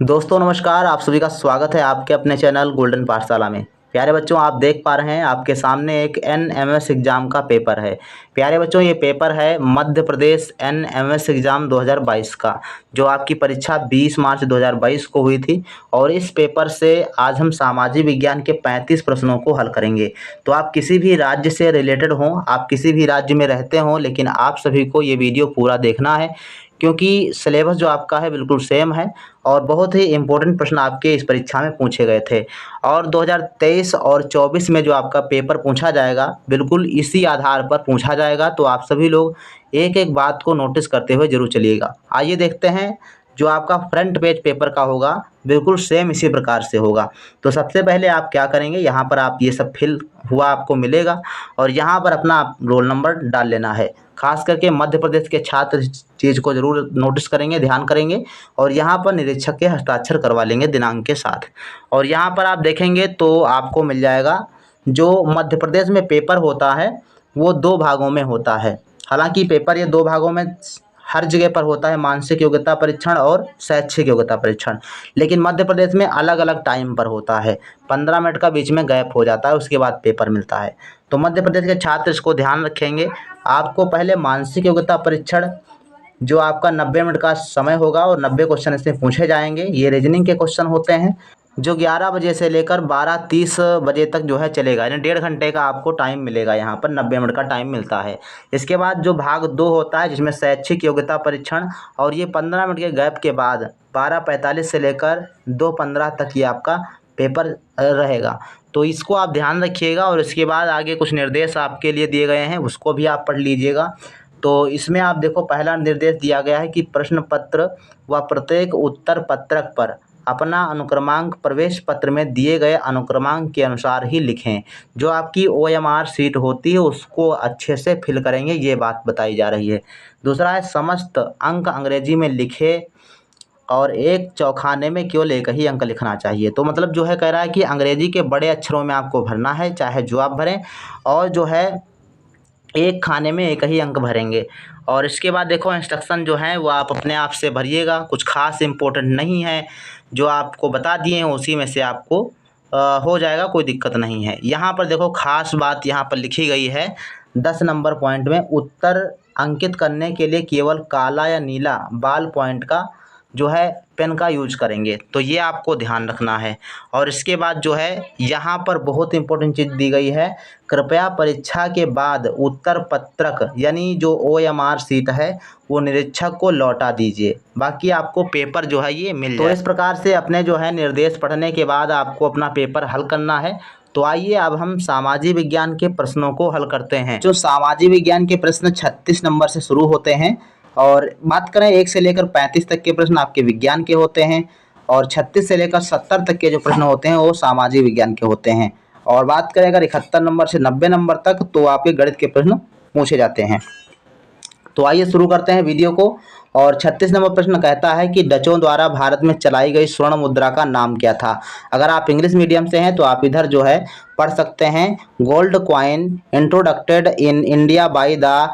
दोस्तों नमस्कार, आप सभी का स्वागत है आपके अपने चैनल गोल्डन पाठशाला में। प्यारे बच्चों, आप देख पा रहे हैं आपके सामने एक एनएमएस एग्ज़ाम का पेपर है। प्यारे बच्चों, ये पेपर है मध्य प्रदेश एनएमएस एग्ज़ाम 2022 का, जो आपकी परीक्षा 20 मार्च 2022 को हुई थी। और इस पेपर से आज हम सामाजिक विज्ञान के 35 प्रश्नों को हल करेंगे। तो आप किसी भी राज्य से रिलेटेड हों, आप किसी भी राज्य में रहते हों, लेकिन आप सभी को ये वीडियो पूरा देखना है, क्योंकि सिलेबस जो आपका है बिल्कुल सेम है और बहुत ही इम्पोर्टेंट प्रश्न आपके इस परीक्षा में पूछे गए थे। और 2023 और 24 में जो आपका पेपर पूछा जाएगा, बिल्कुल इसी आधार पर पूछा जाएगा। तो आप सभी लोग एक एक बात को नोटिस करते हुए ज़रूर चलिएगा। आइए देखते हैं, जो आपका फ्रंट पेज पेपर का होगा बिल्कुल सेम इसी प्रकार से होगा। तो सबसे पहले आप क्या करेंगे, यहाँ पर आप ये सब फिल हुआ आपको मिलेगा और यहाँ पर अपना रोल नंबर डाल लेना है। खास करके मध्य प्रदेश के छात्र इस चीज़ को ज़रूर नोटिस करेंगे, ध्यान करेंगे और यहाँ पर निरीक्षक के हस्ताक्षर करवा लेंगे दिनांक के साथ। और यहाँ पर आप देखेंगे तो आपको मिल जाएगा, जो मध्य प्रदेश में पेपर होता है वो 2 भागों में होता है। हालांकि पेपर ये 2 भागों में हर जगह पर होता है, मानसिक योग्यता परीक्षण और शैक्षिक योग्यता परीक्षण, लेकिन मध्य प्रदेश में अलग अलग टाइम पर होता है। 15 मिनट का बीच में गैप हो जाता है, उसके बाद पेपर मिलता है। तो मध्य प्रदेश के छात्र इसको ध्यान रखेंगे। आपको पहले मानसिक योग्यता परीक्षण, जो आपका 90 मिनट का समय होगा और 90 क्वेश्चन इसमें पूछे जाएंगे। ये रीजनिंग के क्वेश्चन होते हैं, जो 11 बजे से लेकर 12:30 बजे तक जो है चलेगा, यानी 1.5 घंटे का आपको टाइम मिलेगा। यहाँ पर 90 मिनट का टाइम मिलता है। इसके बाद जो भाग 2 होता है, जिसमें शैक्षिक योग्यता परीक्षण, और ये 15 मिनट के गैप के बाद 12:45 से लेकर 2:15 तक ये आपका पेपर रहेगा। तो इसको आप ध्यान रखिएगा और इसके बाद आगे कुछ निर्देश आपके लिए दिए गए हैं, उसको भी आप पढ़ लीजिएगा। तो इसमें आप देखो, पहला निर्देश दिया गया है कि प्रश्न पत्र व प्रत्येक उत्तर पत्रक पर अपना अनुक्रमांक प्रवेश पत्र में दिए गए अनुक्रमांक के अनुसार ही लिखें। जो आपकी OMR सीट होती है उसको अच्छे से फिल करेंगे, ये बात बताई जा रही है। दूसरा है, समस्त अंक अंग्रेजी में लिखे और एक चौखाने में केवल एक ही अंक लिखना चाहिए। तो मतलब जो है, कह रहा है कि अंग्रेजी के बड़े अक्षरों में आपको भरना है, चाहे जो आप भरें, और जो है एक खाने में एक ही अंक भरेंगे। और इसके बाद देखो, इंस्ट्रक्शन जो है वो आप अपने आप से भरिएगा, कुछ खास इम्पोर्टेंट नहीं है। जो आपको बता दिए हैं उसी में से आपको हो जाएगा, कोई दिक्कत नहीं है। यहाँ पर देखो, खास बात यहाँ पर लिखी गई है 10 नंबर पॉइंट में, उत्तर अंकित करने के लिए केवल काला या नीला बाल पॉइंट का जो है पेन का यूज करेंगे। तो ये आपको ध्यान रखना है। और इसके बाद जो है, यहाँ पर बहुत इंपॉर्टेंट चीज़ दी गई है, कृपया परीक्षा के बाद उत्तर पत्रक यानी जो OMR सीट है वो निरीक्षक को लौटा दीजिए। बाकी आपको पेपर जो है ये मिल जाए। तो इस प्रकार से अपने जो है निर्देश पढ़ने के बाद आपको अपना पेपर हल करना है। तो आइए अब हम सामाजिक विज्ञान के प्रश्नों को हल करते हैं। जो सामाजिक विज्ञान के प्रश्न 36 नंबर से शुरू होते हैं, और बात करें 1 से लेकर 35 तक के प्रश्न आपके विज्ञान के होते हैं, और 36 से लेकर 70 तक के जो प्रश्न होते हैं वो सामाजिक विज्ञान के होते हैं। और बात करें अगर 71 नंबर से 90 नंबर तक, तो आपके गणित के प्रश्न पूछे जाते हैं। तो आइए शुरू करते हैं वीडियो को। और 36 नंबर प्रश्न कहता है कि डचों द्वारा भारत में चलाई गई स्वर्ण मुद्रा का नाम क्या था। अगर आप इंग्लिश मीडियम से हैं तो आप इधर जो है पढ़ सकते हैं, gold coin introduced in India by the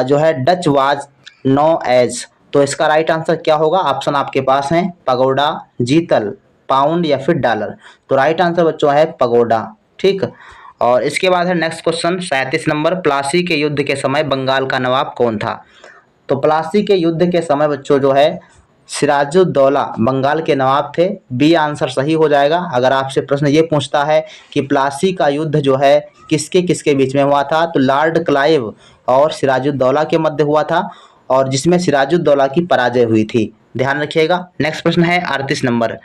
जो है डच वाज नो एज। तो इसका राइट आंसर क्या होगा? ऑप्शन आपके पास हैं, पगोडा, जीतल, पाउंड या फिर डॉलर। तो राइट आंसर बच्चों है पगोडा। ठीक। और इसके बाद है नेक्स्ट क्वेश्चन 37 नंबर, प्लासी के युद्ध के समय बंगाल का नवाब कौन था। तो प्लासी के युद्ध के समय बच्चों जो है सिराजुद्दौला बंगाल के नवाब थे। बी आंसर सही हो जाएगा। अगर आपसे प्रश्न ये पूछता है कि प्लासी का युद्ध जो है किसके किसके बीच में हुआ था, तो लॉर्ड क्लाइव और सिराजुद्दौला के मध्य हुआ था, और जिसमें सिराजुद्दौला की पराजय हुई थी। ध्यान रखिएगा। नेक्स्ट प्रश्न है 38 नंबर,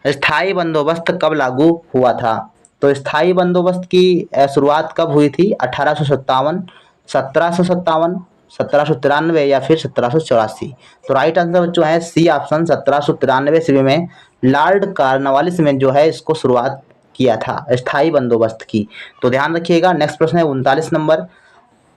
स्थायी बंदोबस्त कब लागू हुआ था। तो स्थायी बंदोबस्त की शुरुआत कब हुई थी? 1857, 1757, 1793 या फिर 1784। तो राइट आंसर बच्चों है सी ऑप्शन, 1793 ईस्वी में लॉर्ड कॉर्नवालिस में जो है इसको शुरुआत किया था स्थायी बंदोबस्त की। तो ध्यान रखिएगा। नेक्स्ट प्रश्न है 39 नंबर,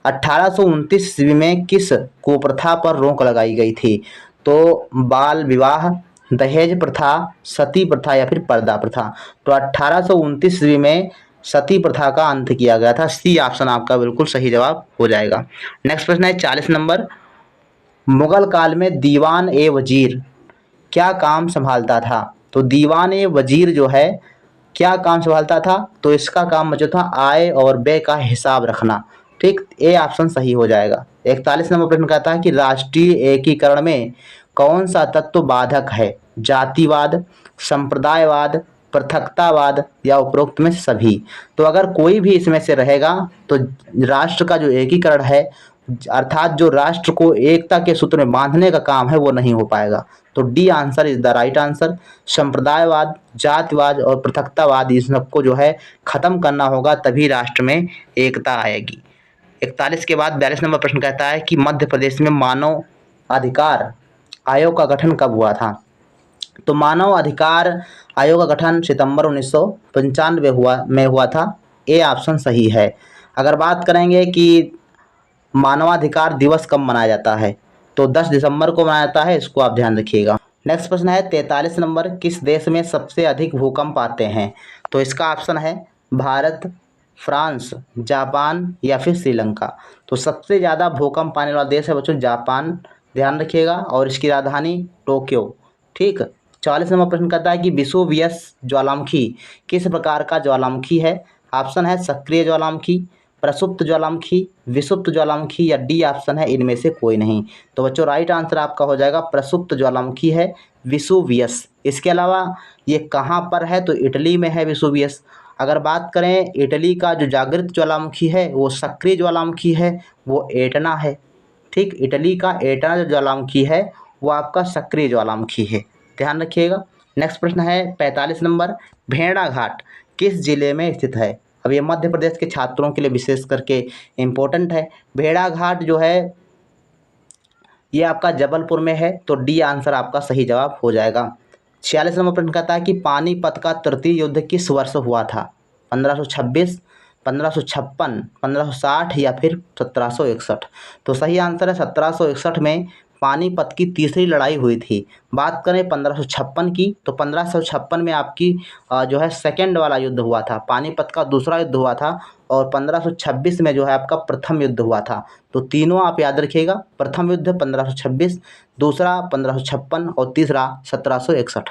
1829 ईस्वी में किस कुप्रथा पर रोक लगाई गई थी। तो बाल विवाह, दहेज प्रथा, सती प्रथा या फिर पर्दा प्रथा। तो 1829 ईस्वी में सती प्रथा का अंत किया गया था। सी ऑप्शन आपका बिल्कुल सही जवाब हो जाएगा। नेक्स्ट प्रश्न है 40 नंबर, मुगल काल में दीवान ए वजीर क्या काम संभालता था? तो दीवाने वजीर जो है क्या काम संभालता था? तो इसका काम जो था आय और व्यय का हिसाब रखना। ठीक, ए ऑप्शन सही हो जाएगा। 41 नंबर प्रश्न कहता है कि राष्ट्रीय एकीकरण में कौन सा तत्व बाधक है? जातिवाद, संप्रदायवाद, पृथकतावाद या उपरोक्त में से सभी। तो अगर कोई भी इसमें से रहेगा तो राष्ट्र का जो एकीकरण है, अर्थात जो राष्ट्र को एकता के सूत्र में बांधने का काम है, वो नहीं हो पाएगा। तो the answer is the right answer. संप्रदायवाद, जातिवाद और पृथकतावाद, इन सबको जो है खत्म करना होगा, तभी राष्ट्र में एकता आएगी। 41 के बाद 42 नंबर प्रश्न कहता है कि मध्य प्रदेश में मानव अधिकार आयोग का गठन कब हुआ था? तो मानव अधिकार आयोग का गठन सितंबर 1995 में हुआ था। ए ऑप्शन सही है। अगर बात करेंगे कि मानवाधिकार दिवस कब मनाया जाता है, तो 10 दिसंबर को मनाया जाता है, इसको आप ध्यान रखिएगा। नेक्स्ट प्रश्न है 43 नंबर, किस देश में सबसे अधिक भूकंप आते हैं? तो इसका ऑप्शन है भारत, फ्रांस, जापान या फिर श्रीलंका। तो सबसे ज़्यादा भूकंप आने वाला देश है बच्चों जापान, ध्यान रखिएगा, और इसकी राजधानी टोक्यो। ठीक, 44 नंबर प्रश्न कहता है कि विसुवियस ज्वालामुखी किस प्रकार का ज्वालामुखी है? ऑप्शन है सक्रिय ज्वालामुखी, प्रसुप्त ज्वालामुखी, विषुप्त ज्वालामुखी या डी ऑप्शन है इनमें से कोई नहीं। तो बच्चों राइट आंसर आपका हो जाएगा प्रसुप्त ज्वालामुखी है विसुवियस। इसके अलावा ये कहाँ पर है? तो इटली में है विसुवियस। अगर बात करें इटली का जो जागृत ज्वालामुखी है वो सक्रिय ज्वालामुखी है, वो एटना है। ठीक, इटली का एटना जो ज्वालामुखी है वो आपका सक्रिय ज्वालामुखी है, ध्यान रखिएगा। नेक्स्ट प्रश्न है 45 नंबर, भेड़ाघाट किस जिले में स्थित है? अब ये मध्य प्रदेश के छात्रों के लिए विशेष करके इम्पोर्टेंट है। भेड़ाघाट जो है ये आपका जबलपुर में है, तो डी आंसर आपका सही जवाब हो जाएगा। 46 नंबर प्रश्न कहता है कि पानीपत का तृतीय युद्ध किस वर्ष हुआ था? 1526, 1556, 1560 या फिर 1761। तो सही आंसर है 1761 में पानीपत की तीसरी लड़ाई हुई थी। बात करें 1556 की, तो 1556 में आपकी जो है सेकेंड वाला युद्ध हुआ था, पानीपत का दूसरा युद्ध हुआ था, और 1526 में जो है आपका प्रथम युद्ध हुआ था। तो तीनों आप याद रखिएगा, प्रथम युद्ध 1526, दूसरा 1556 और तीसरा 1761।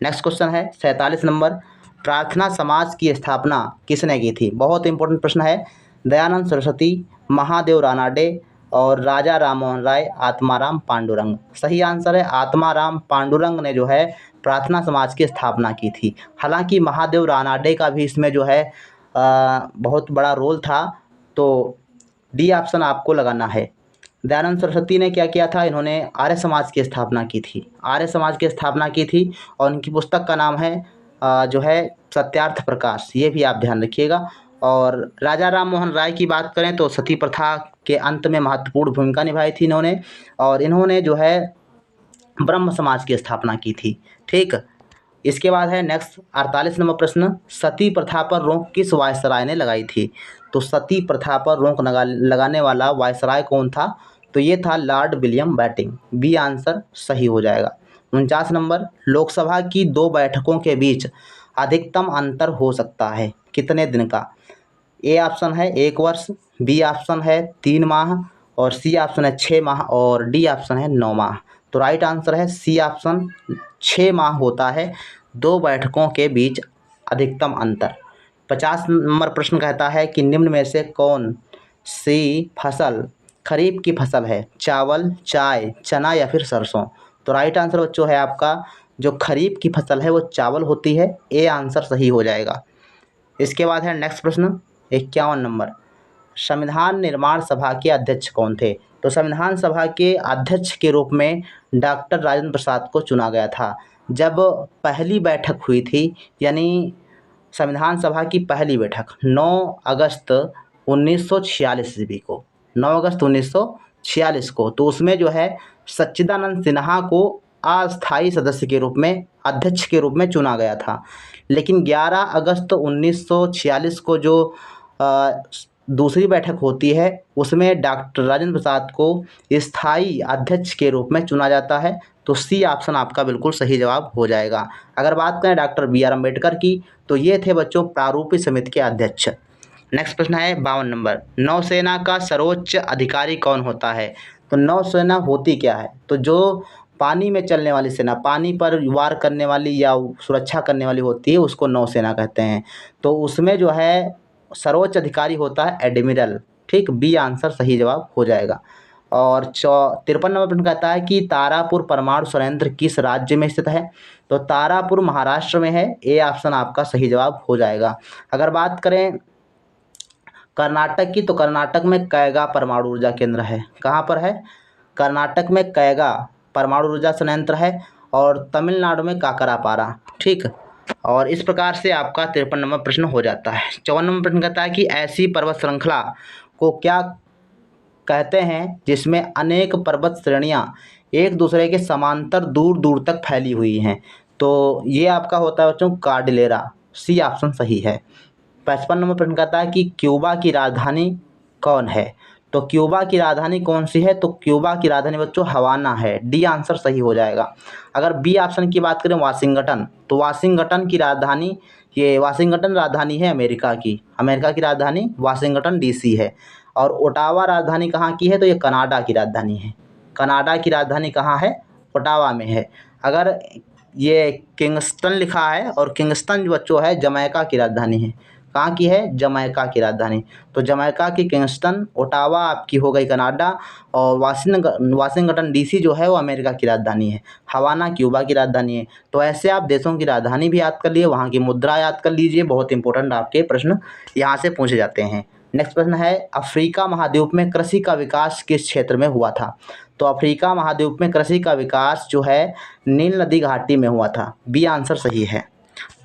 नेक्स्ट क्वेश्चन है 47 नंबर, प्रार्थना समाज की स्थापना किसने की थी? बहुत इंपॉर्टेंट प्रश्न है। दयानंद सरस्वती, महादेव रानाडे और राजा राममोहन राय, आत्माराम पांडुरंग। सही आंसर है आत्माराम पांडुरंग ने जो है प्रार्थना समाज की स्थापना की थी। हालांकि महादेव रानाडे का भी इसमें जो है बहुत बड़ा रोल था, तो डी ऑप्शन आपको लगाना है। दयानंद सरस्वती ने क्या किया था? इन्होंने आर्य समाज की स्थापना की थी, आर्य समाज की स्थापना की थी, और उनकी पुस्तक का नाम है जो है सत्यार्थ प्रकाश, ये भी आप ध्यान रखिएगा। और राजा राम मोहन राय की बात करें तो सती प्रथा के अंत में महत्वपूर्ण भूमिका निभाई थी इन्होंने, और इन्होंने जो है ब्रह्म समाज की स्थापना की थी। ठीक, इसके बाद है नेक्स्ट 48 नंबर प्रश्न, सती प्रथा पर रोक किस वायसराय ने लगाई थी? तो सती प्रथा पर रोक लगाने वाला वायसराय कौन था? तो ये था Lord William Bentinck. B answer सही हो जाएगा। 49 नंबर, लोकसभा की 2 बैठकों के बीच अधिकतम अंतर हो सकता है कितने दिन का? ए ऑप्शन है 1 वर्ष, बी ऑप्शन है 3 माह, और सी ऑप्शन है 6 माह, और डी ऑप्शन है 9 माह। तो राइट आंसर है सी ऑप्शन, 6 माह होता है 2 बैठकों के बीच अधिकतम अंतर। 50 नंबर प्रश्न कहता है कि निम्न में से कौन सी फसल खरीफ की फसल है? चावल, चाय, चना या फिर सरसों। तो राइट आंसर बच्चों है आपका जो खरीफ की फसल है वो चावल होती है। ए आंसर सही हो जाएगा। इसके बाद है नेक्स्ट प्रश्न 51 नंबर, संविधान निर्माण सभा के अध्यक्ष कौन थे? तो संविधान सभा के अध्यक्ष के रूप में डॉक्टर राजेंद्र प्रसाद को चुना गया था। जब पहली बैठक हुई थी, यानी संविधान सभा की पहली बैठक 9 अगस्त 1946 ईस्वी को, 9 अगस्त 1946 को, तो उसमें जो है सच्चिदानंद सिन्हा को अस्थायी सदस्य के रूप में, अध्यक्ष के रूप में चुना गया था। लेकिन 11 अगस्त 1946 को जो दूसरी बैठक होती है उसमें डॉक्टर राजेंद्र प्रसाद को स्थायी अध्यक्ष के रूप में चुना जाता है। तो सी ऑप्शन आपका बिल्कुल सही जवाब हो जाएगा। अगर बात करें डॉक्टर BR अम्बेडकर की, तो ये थे बच्चों प्रारूपिक समिति के अध्यक्ष। नेक्स्ट प्रश्न है 52 नंबर, नौसेना का सर्वोच्च अधिकारी कौन होता है? तो नौसेना होती क्या है? तो जो पानी में चलने वाली सेना, पानी पर वार करने वाली या सुरक्षा करने वाली होती है, उसको नौसेना कहते हैं। तो उसमें जो है सर्वोच्च अधिकारी होता है एडमिरल। ठीक, बी आंसर सही जवाब हो जाएगा। और 53 नंबर प्रश्न कहता है कि तारापुर परमाणु संयंत्र किस राज्य में स्थित है? तो तारापुर महाराष्ट्र में है, ए ऑप्शन आपका सही जवाब हो जाएगा। अगर बात करें कर्नाटक की, तो कर्नाटक में कैगा परमाणु ऊर्जा केंद्र है। कहाँ पर है? कर्नाटक में कैगा परमाणु ऊर्जा संयंत्र है और तमिलनाडु में काकरापारा। ठीक, और इस प्रकार से आपका 53 नंबर प्रश्न हो जाता है। 54 नंबर प्रश्न कहता है कि ऐसी पर्वत श्रृंखला को क्या कहते हैं जिसमें अनेक पर्वत श्रेणियां एक दूसरे के समांतर दूर दूर तक फैली हुई हैं? तो ये आपका होता है बच्चों कार्डिलेरा, सी ऑप्शन सही है। 55 नंबर प्रश्न कहता है कि क्यूबा की राजधानी कौन है? तो क्यूबा की राजधानी कौन सी है? तो क्यूबा की राजधानी बच्चों हवाना है, डी आंसर सही हो जाएगा। अगर बी ऑप्शन की बात करें वाशिंगटन, तो वाशिंगटन की राजधानी, ये वाशिंगटन राजधानी है अमेरिका की, अमेरिका की राजधानी वाशिंगटन डीसी है। और ओटावा राजधानी कहाँ की है? तो ये कनाडा की राजधानी है। कनाडा की राजधानी कहाँ है? ओटावा में है। अगर ये किंगस्टन लिखा है, और किंगस्टन जो बच्चों है जमैका की राजधानी है। कहाँ की है? जमैका की राजधानी। तो जमैका की किंगस्टन, ओटावा आपकी हो गई कनाडा, और वाशिंगटन डीसी जो है वो अमेरिका की राजधानी है। हवाना क्यूबा की राजधानी है। तो ऐसे आप देशों की राजधानी भी याद कर लिए, वहाँ की मुद्रा याद कर लीजिए, बहुत इंपॉर्टेंट आपके प्रश्न यहाँ से पूछे जाते हैं। नेक्स्ट प्रश्न है, अफ्रीका महाद्वीप में कृषि का विकास किस क्षेत्र में हुआ था? तो अफ्रीका महाद्वीप में कृषि का विकास जो है नील नदी घाटी में हुआ था, बी आंसर सही है।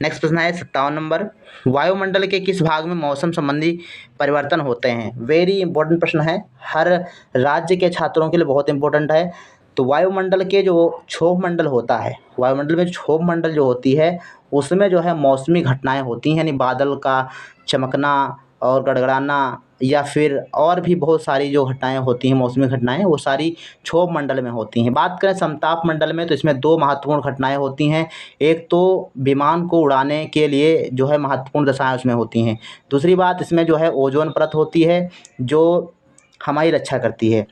नेक्स्ट प्रश्न है 57 नंबर, वायुमंडल के किस भाग में मौसम संबंधी परिवर्तन होते हैं? वेरी इंपॉर्टेंट प्रश्न है, हर राज्य के छात्रों के लिए बहुत इंपॉर्टेंट है। तो वायुमंडल के जो क्षोभ मंडल होता है, वायुमंडल में क्षोभ मंडल जो होती है उसमें जो है मौसमी घटनाएं होती हैं, यानी बादल का चमकना और गड़गड़ाना, या फिर और भी बहुत सारी जो घटनाएं होती हैं मौसमी घटनाएं, वो सारी क्षोभ मंडल में होती हैं। बात करें समताप मंडल में, तो इसमें दो महत्वपूर्ण घटनाएं होती हैं। एक तो विमान को उड़ाने के लिए जो है महत्वपूर्ण दशाएं उसमें होती हैं। दूसरी बात, इसमें जो है ओजोन परत होती है जो हमारी रक्षा करती है।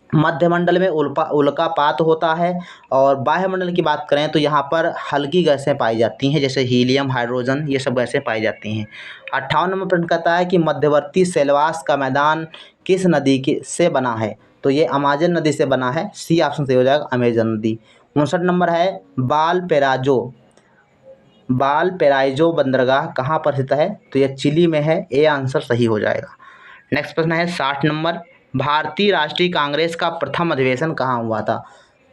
मध्यमंडल में उल्कापात होता है। और बाह्यमंडल की बात करें तो यहाँ पर हल्की गैसें पाई जाती हैं, जैसे हीलियम, हाइड्रोजन, ये सब गैसें पाई जाती हैं। 58 नंबर प्रश्न कहता है कि मध्यवर्ती सेलवास का मैदान किस नदी के से बना है? तो ये अमेजन नदी से बना है, सी ऑप्शन सही हो जाएगा, अमेजन नदी। 59 नंबर है, बालपेराइजो बंदरगाह कहाँ पर स्थित है? तो ये चिली में है, ए आंसर सही हो जाएगा। नेक्स्ट प्रश्न है 60 नंबर, भारतीय राष्ट्रीय कांग्रेस का प्रथम अधिवेशन कहाँ हुआ था?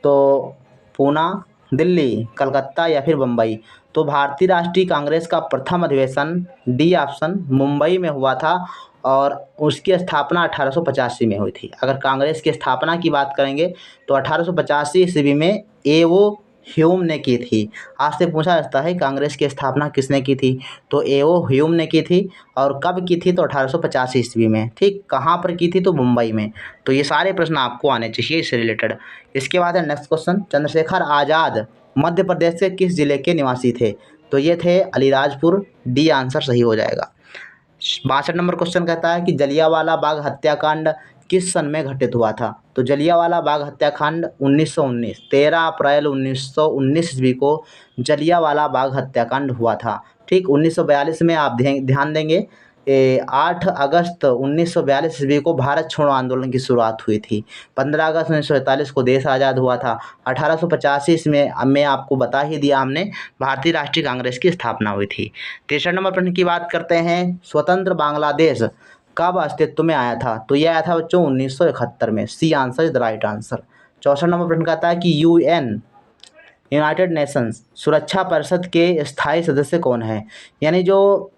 तो पूना, दिल्ली, कलकत्ता या फिर मुंबई? तो भारतीय राष्ट्रीय कांग्रेस का प्रथम अधिवेशन, डी ऑप्शन, मुंबई में हुआ था, और उसकी स्थापना 1885 में हुई थी। अगर कांग्रेस की स्थापना की बात करेंगे तो 1885 ईस्वी में एओ ह्यूम ने की थी। आपसे पूछा जाता है कांग्रेस की स्थापना किसने की थी? तो एओ ह्यूम ने की थी। और कब की थी? तो 1885 ईस्वी में। ठीक, कहाँ पर की थी? तो मुंबई में। तो ये सारे प्रश्न आपको आने चाहिए इससे रिलेटेड। इसके बाद है नेक्स्ट क्वेश्चन, चंद्रशेखर आज़ाद मध्य प्रदेश के किस जिले के निवासी थे? तो ये थे अलीराजपुर, डी आंसर सही हो जाएगा। 62 नंबर क्वेश्चन कहता है कि जलियांवाला बाग हत्याकांड किस सन में घटित हुआ था? तो जलियांवाला बाग हत्याकांड 1919, 13 अप्रैल 1919 ईस्वी को जलियांवाला बाग हत्याकांड हुआ था। ठीक, 1942 में आप ध्यान देंगे 8 अगस्त 1942 ईस्वी को भारत छोड़ो आंदोलन की शुरुआत हुई थी। 15 अगस्त 1947 को देश आज़ाद हुआ था। 1885 में आपको बता ही दिया हमने, भारतीय राष्ट्रीय कांग्रेस की स्थापना हुई थी। 63 नंबर प्रश्न की बात करते हैं, स्वतंत्र बांग्लादेश कब अस्तित्व में आया था? तो यह आया था बच्चों 1971 में, C answer is the right answer. 64 number प्रश्न कहता है कि यूनाइटेड नेशंस सुरक्षा परिषद के स्थायी सदस्य कौन है? यानी जो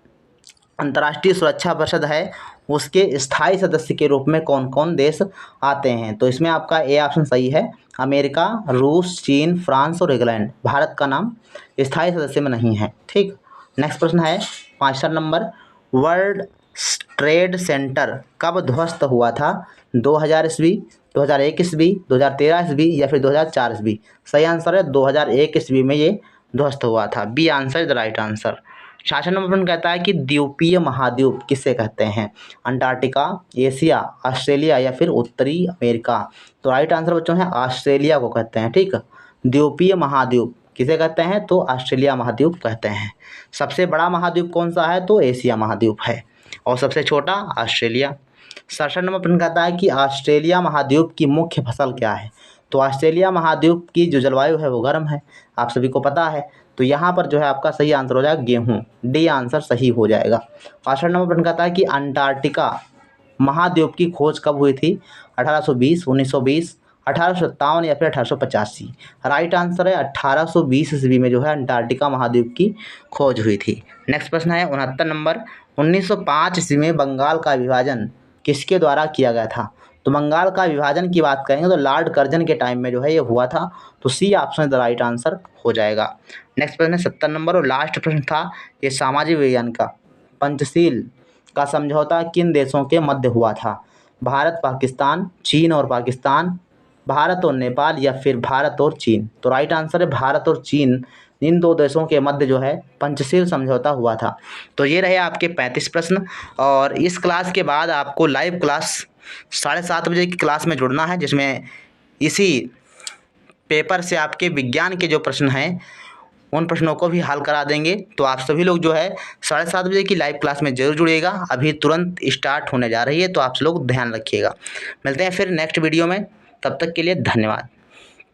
अंतर्राष्ट्रीय सुरक्षा परिषद है उसके स्थायी सदस्य के रूप में कौन कौन देश आते हैं? तो इसमें आपका ए ऑप्शन सही है, अमेरिका, रूस, चीन, फ्रांस और इंग्लैंड। भारत का नाम स्थायी सदस्य में नहीं है। ठीक, नेक्स्ट प्रश्न है 65 नंबर, वर्ल्ड ट्रेड सेंटर कब ध्वस्त हुआ था? 2000 ईस्वी, 2001 ईस्वी, 2013 ईस्वी या फिर 2004 ईस्वी? सही आंसर है 2001 ईस्वी में ये ध्वस्त हुआ था, B answer is the right answer. शासन नंबर प्रश्न कहता है कि द्वीपीय महाद्वीप किसे कहते हैं? अंटार्कटिका, एशिया, ऑस्ट्रेलिया या फिर उत्तरी अमेरिका। तो राइट आंसर बच्चों है ऑस्ट्रेलिया को कहते हैं। ठीक, द्वीपीय महाद्वीप किसे कहते हैं? तो ऑस्ट्रेलिया महाद्वीप कहते हैं। सबसे बड़ा महाद्वीप कौन सा है? तो एशिया महाद्वीप है और सबसे छोटा ऑस्ट्रेलिया। 67 नंबर प्रश्न कहता है कि ऑस्ट्रेलिया महाद्वीप की मुख्य फसल क्या है? तो ऑस्ट्रेलिया महाद्वीप की जो जलवायु है वो गर्म है, आप सभी को पता है। तो यहाँ पर जो है आपका सही आंसर हो जाएगा गेहूँ, डी आंसर सही हो जाएगा। 65 नंबर प्रश्न कहता है कि अंटार्कटिका महाद्वीप की खोज कब हुई थी? 1820, 1920, 1857 या फिर 1885। राइट आंसर है 1820 ईस्वी में जो है अंटार्कटिका महाद्वीप की खोज हुई थी। नेक्स्ट प्रश्न है 69 नंबर, 1905 ईस्वी में बंगाल का विभाजन किसके द्वारा किया गया था? तो बंगाल का विभाजन की बात करेंगे तो लॉर्ड कर्जन के टाइम में जो है ये हुआ था। तो C option the right answer हो जाएगा। नेक्स्ट प्रश्न है 70 नंबर और लास्ट प्रश्न था ये सामाजिक विज्ञान का, पंचशील का समझौता किन देशों के मध्य हुआ था? भारत पाकिस्तान, चीन और पाकिस्तान, भारत और नेपाल या फिर भारत और चीन। तो राइट आंसर है भारत और चीन, इन दो देशों के मध्य जो है पंचशील समझौता हुआ था। तो ये रहे आपके 35 प्रश्न और इस क्लास के बाद आपको लाइव क्लास 7:30 बजे की क्लास में जुड़ना है, जिसमें इसी पेपर से आपके विज्ञान के जो प्रश्न हैं उन प्रश्नों को भी हल करा देंगे। तो आप सभी लोग जो है 7:30 बजे की लाइव क्लास में जरूर जुड़िएगा, अभी तुरंत स्टार्ट होने जा रही है, तो आप लोग ध्यान रखिएगा। मिलते हैं फिर नेक्स्ट वीडियो में, तब तक के लिए धन्यवाद।